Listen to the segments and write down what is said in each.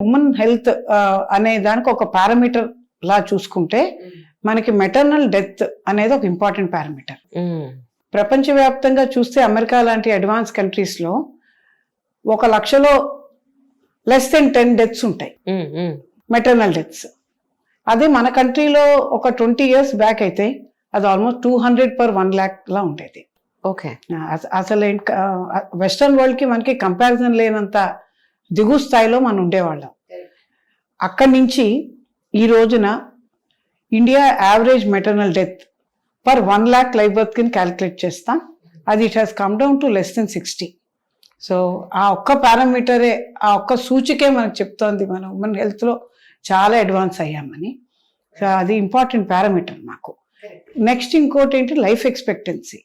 Women health అనే దానికి ఒక పారామీటర్ లా చూసుకుంటే మనకి మెటర్నల్ డెత్ అనేది ఒక ఇంపార్టెంట్ పారామీటర్. ప్రపంచవ్యాప్తంగా చూస్తే అమెరికా లాంటి అడ్వాన్స్ కంట్రీస్లో 1,00,000లో లెస్ దెన్ 10 డెత్స్ ఉంటాయి, మెటర్నల్ డెత్స్. అదే మన కంట్రీలో ఒక 20 years బ్యాక్ అయితే అది ఆల్మోస్ట్ 200 per 1,00,000 లా ఉండేది. ఓకే, అసలు వెస్ట్రన్ వరల్డ్కి మనకి కంపారిజన్ లేనంత దిగు స్థాయిలో మనం ఉండేవాళ్ళం. అక్కడి నుంచి ఈ రోజున India average maternal death per 1,00,000 life birth కింద క్యాలిక్యులేట్ చేస్తాం. అది it has come down to less than 60. So ఆ ఒక్క పారామీటరే, ఆ ఒక్క సూచికే మనకు చెప్తోంది మనం ఉమెన్ హెల్త్లో చాలా అడ్వాన్స్ అయ్యామని. సో అది ఇంపార్టెంట్ పారామీటర్ మాకు. నెక్స్ట్ ఇంకోటి ఏంటి, లైఫ్ ఎక్స్పెక్టెన్సీ.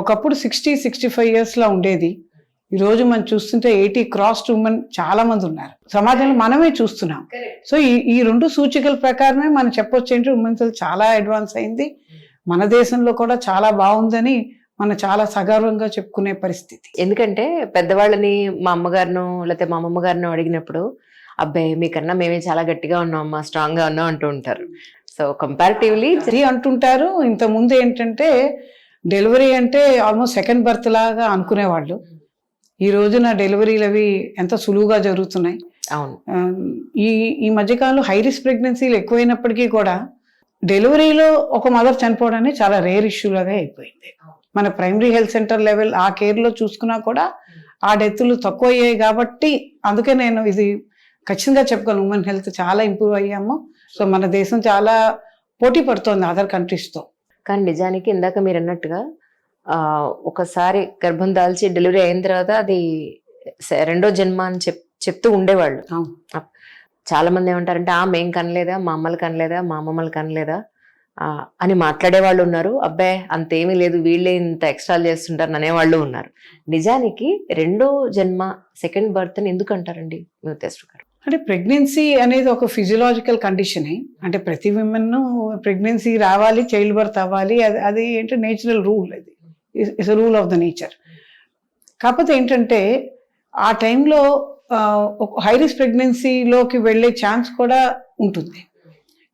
ఒకప్పుడు 60-65 yearsలో ఉండేది. ఈ రోజు మనం చూస్తుంటే 80 క్రాస్డ్ ఉమెన్ చాలా మంది ఉన్నారు సమాజంలో, మనమే చూస్తున్నాం. సో ఈ రెండు సూచికల ప్రకారమే మనం చెప్పొచ్చు ఏంటి, ఉమెన్ హెల్త్ చాలా అడ్వాన్స్ అయింది, మన దేశంలో కూడా చాలా బాగుందని మనం చాలా సగర్వంగా చెప్పుకునే పరిస్థితి. ఎందుకంటే పెద్దవాళ్ళని, మా అమ్మగారినో లేకపోతే మా అమ్మమ్మ గారినో అడిగినప్పుడు, అబ్బాయి మీకన్నా మేమే చాలా గట్టిగా ఉన్నాం అమ్మా, స్ట్రాంగ్ గా ఉన్నాం అంటూ ఉంటారు. సో కంపారిటివ్లీ అంటుంటారు. ఇంతకుముందు ఏంటంటే డెలివరీ అంటే ఆల్మోస్ట్ సెకండ్ బర్త్ లాగా అనుకునేవాళ్ళు. ఈ రోజున డెలివరీలు అవి ఎంత సులువుగా జరుగుతున్నాయి. అవును, ఈ మధ్యకాలంలో హై రిస్క్ ప్రెగ్నెన్సీలు ఎక్కువైనప్పటికీ కూడా డెలివరీలో ఒక మదర్ చనిపోవడం అనేది చాలా రేర్ ఇష్యూ లాగా అయిపోయింది. మన ప్రైమరీ హెల్త్ సెంటర్ లెవెల్ ఆ కేర్లో చూసుకున్నా కూడా ఆ డెత్తులు తక్కువ అయ్యాయి. కాబట్టి అందుకే నేను ఇది ఖచ్చితంగా చెప్పుకోను, ఉమెన్ హెల్త్ చాలా ఇంప్రూవ్ అయ్యాము. సో మన దేశం చాలా పోటీ పడుతోంది అదర్ కంట్రీస్తో. కానీ నిజానికి ఇందాక మీరు అన్నట్టుగా ఒకసారి గర్భం దాల్చి డెలివరీ అయిన తర్వాత అది రెండో జన్మ అని చెప్తూ ఉండేవాళ్ళు. చాలా మంది ఏమంటారంటే, మేం కనలేదా, మా అమ్మలు కనలేదా, మా అమ్మమ్మలు కనలేదా అని మాట్లాడేవాళ్ళు ఉన్నారు. అబ్బాయి అంతేమీ లేదు, వీళ్ళే ఇంత ఎక్స్ట్రాలు చేస్తుంటారు అనేవాళ్ళు ఉన్నారు. నిజానికి రెండో జన్మ, సెకండ్ బర్త్ అని ఎందుకు అంటారండి మీ ఉద్దేశం గారు? అంటే ప్రెగ్నెన్సీ అనేది ఒక ఫిజియలాజికల్ కండిషనే. అంటే ప్రతి విమెన్ ప్రెగ్నెన్సీ రావాలి, చైల్డ్ బర్త్ అవ్వాలి, అది ఏంటంటే నేచురల్ రూల్, అది it's a rule of the nature. కాకపోతే ఏంటంటే ఆ టైంలో హై రిస్క్ ప్రెగ్నెన్సీలోకి వెళ్ళే ఛాన్స్ కూడా ఉంటుంది.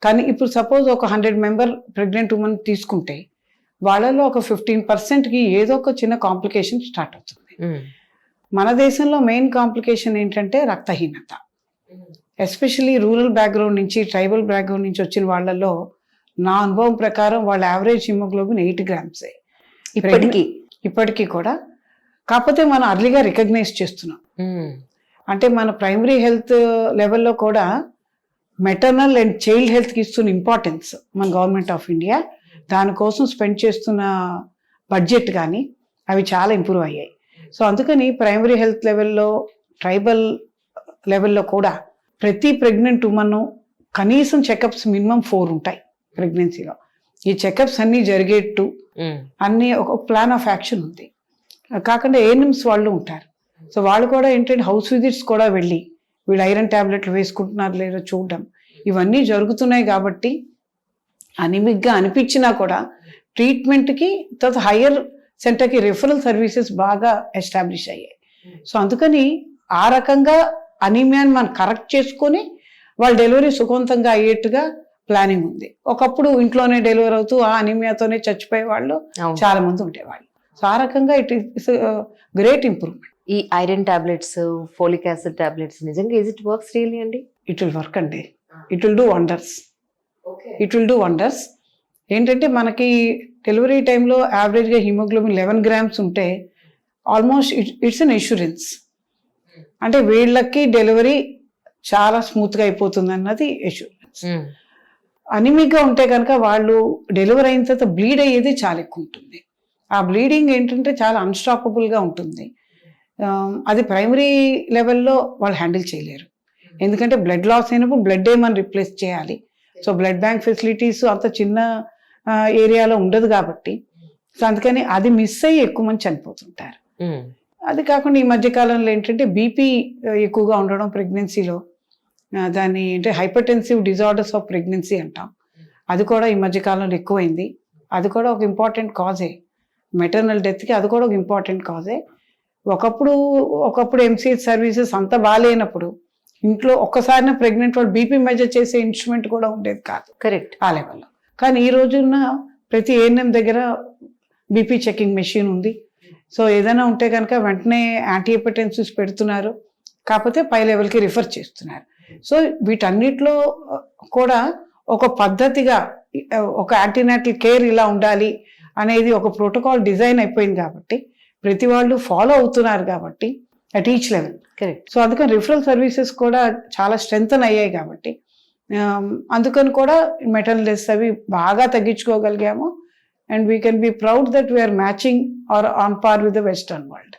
కానీ ఇప్పుడు సపోజ్ ఒక 100 member ప్రెగ్నెంట్ ఉమెన్ తీసుకుంటే వాళ్ళలో ఒక 15%కి ఏదో ఒక చిన్న కాంప్లికేషన్ స్టార్ట్ అవుతుంది. మన దేశంలో మెయిన్ కాంప్లికేషన్ ఏంటంటే రక్తహీనత. ఎస్పెషలీ రూరల్ బ్యాక్గ్రౌండ్ నుంచి, ట్రైబల్ బ్యాక్గ్రౌండ్ నుంచి వచ్చిన వాళ్ళలో నా అనుభవం ప్రకారం వాళ్ళ యావరేజ్ హిమోగ్లోబిన్ 8 grams ఇప్పటికీ కూడా. కాకపోతే మనం అర్లీగా రికగ్నైజ్ చేస్తున్నాం. అంటే మన ప్రైమరీ హెల్త్ లెవెల్లో కూడా మెటర్నల్ అండ్ చైల్డ్ హెల్త్కి ఇస్తున్న ఇంపార్టెన్స్ మన గవర్నమెంట్ ఆఫ్ ఇండియా, దానికోసం స్పెండ్ చేస్తున్న బడ్జెట్ కానీ అవి చాలా ఇంప్రూవ్ అయ్యాయి. సో అందుకని ప్రైమరీ హెల్త్ లెవెల్లో, ట్రైబల్ లెవెల్లో కూడా ప్రతి ప్రెగ్నెంట్ ఉమెన్ కనీసం చెకప్స్ మినిమం 4 ఉంటాయి ప్రెగ్నెన్సీలో. ఈ చెకప్స్ అన్నీ జరిగేట్టు అన్నీ ఒక ప్లాన్ ఆఫ్ యాక్షన్ ఉంది. కాకుండా ఏఎన్ఎంస్ వాళ్ళు ఉంటారు. సో వాళ్ళు కూడా ఏంటంటే హౌస్ విజిట్స్ కూడా వెళ్ళి వీళ్ళు ఐరన్ ట్యాబ్లెట్లు వేసుకుంటున్నారు లేదో చూడడం, ఇవన్నీ జరుగుతున్నాయి. కాబట్టి అనిమిక్గా అనిపించినా కూడా ట్రీట్మెంట్కి తర్వాత హయ్యర్ సెంటర్కి రిఫరల్ సర్వీసెస్ బాగా ఎస్టాబ్లిష్ అయ్యాయి. సో అందుకని ఆ రకంగా అనీమియాని మనం కరెక్ట్ చేసుకొని వాళ్ళ డెలివరీ సుఖవంతంగా అయ్యేట్టుగా ప్లానింగ్ ఉంది. ఒకప్పుడు ఇంట్లోనే డెలివరీ అవుతూ ఆ అనీమియాతోనే చచ్చిపోయే వాళ్ళు చాలా మంది ఉండేవాళ్ళు. సో ఆ రకంగా ఇట్ ఇస్ గ్రేట్ ఇంప్రూవ్మెంట్. ఈ iron tablets, folic acid tablets నిజంగా ఇట్ వర్క్స్ రియల్లీ అండి? ఇట్ విల్ వర్క్ అండి. It will do wonders. It will do wonders. ఏంటంటే మనకి డెలివరీ టైంలో యావరేజ్గా హిమోగ్లోబిన్ 11 grams ఉంటే ఆల్మోస్ట్ ఇట్స్ అన్ ఇన్సూరెన్స్. అంటే వీళ్ళకి డెలివరీ చాలా స్మూత్గా అయిపోతుంది అన్నది ఇన్సూరెన్స్. అనిమిక్గా ఉంటే కనుక వాళ్ళు డెలివరీ అయిన తర్వాత బ్లీడ్ అయ్యేది చాలా ఎక్కువ ఉంటుంది. ఆ బ్లీడింగ్ ఏంటంటే చాలా అన్స్టాపబుల్గా ఉంటుంది. అది ప్రైమరీ లెవెల్లో వాళ్ళు హ్యాండిల్ చేయలేరు. ఎందుకంటే బ్లడ్ లాస్ అయినప్పుడు బ్లడ్ మనం రిప్లేస్ చేయాలి. సో బ్లడ్ బ్యాంక్ ఫెసిలిటీస్ అంత చిన్న ఏరియాలో ఉండదు కాబట్టి, సో అందుకని అది మిస్ అయ్యి ఎక్కువ మంది చనిపోతుంటారు. అది కాకుండా ఈ మధ్యకాలంలో ఏంటంటే బీపీ ఎక్కువగా ఉండడం ప్రెగ్నెన్సీలో, దాన్ని అంటే హైపర్టెన్సివ్ డిజార్డర్స్ ఆఫ్ ప్రెగ్నెన్సీ అంటాం. అది కూడా ఈ మధ్యకాలంలో ఎక్కువైంది. అది కూడా ఒక ఇంపార్టెంట్ కాజే మెటర్నల్ డెత్కి. అది కూడా ఒక ఇంపార్టెంట్ కాజే. ఒకప్పుడు ఎంసీహెచ్ సర్వీసెస్ అంత బాగాలేనప్పుడు ఇంట్లో ఒక్కసారిన ప్రెగ్నెంట్ వాళ్ళు బీపీ మెజర్ చేసే ఇన్స్ట్రుమెంట్ కూడా ఉండేది కాదు కరెక్ట్. ఆ లెవెల్లో. కానీ ఈ రోజున్న ప్రతి ఏఎన్ఎం దగ్గర బీపీ చెకింగ్ మెషిన్ ఉంది. సో ఏదైనా ఉంటే కనుక వెంటనే యాంటీహైపర్టెన్సివ్స్ పెడుతున్నారు, కాకపోతే పై లెవెల్కి రిఫర్ చేస్తున్నారు. సో వీటన్నిటిలో కూడా ఒక పద్ధతిగా ఒక యాంటీనాటల్ కేర్ ఇలా ఉండాలి అనేది ఒక ప్రోటోకాల్ డిజైన్ అయిపోయింది కాబట్టి ప్రతి వాళ్ళు ఫాలో అవుతున్నారు కాబట్టి at each level. Correct. So అందుకని రిఫరల్ సర్వీసెస్ కూడా చాలా స్ట్రెంగ్తన్ అయ్యాయి కాబట్టి అందుకని కూడా మెటర్నల్ డెత్స్ అవి బాగా తగ్గించుకోగలిగాము. And we can be proud that we're matching or on par with the western world.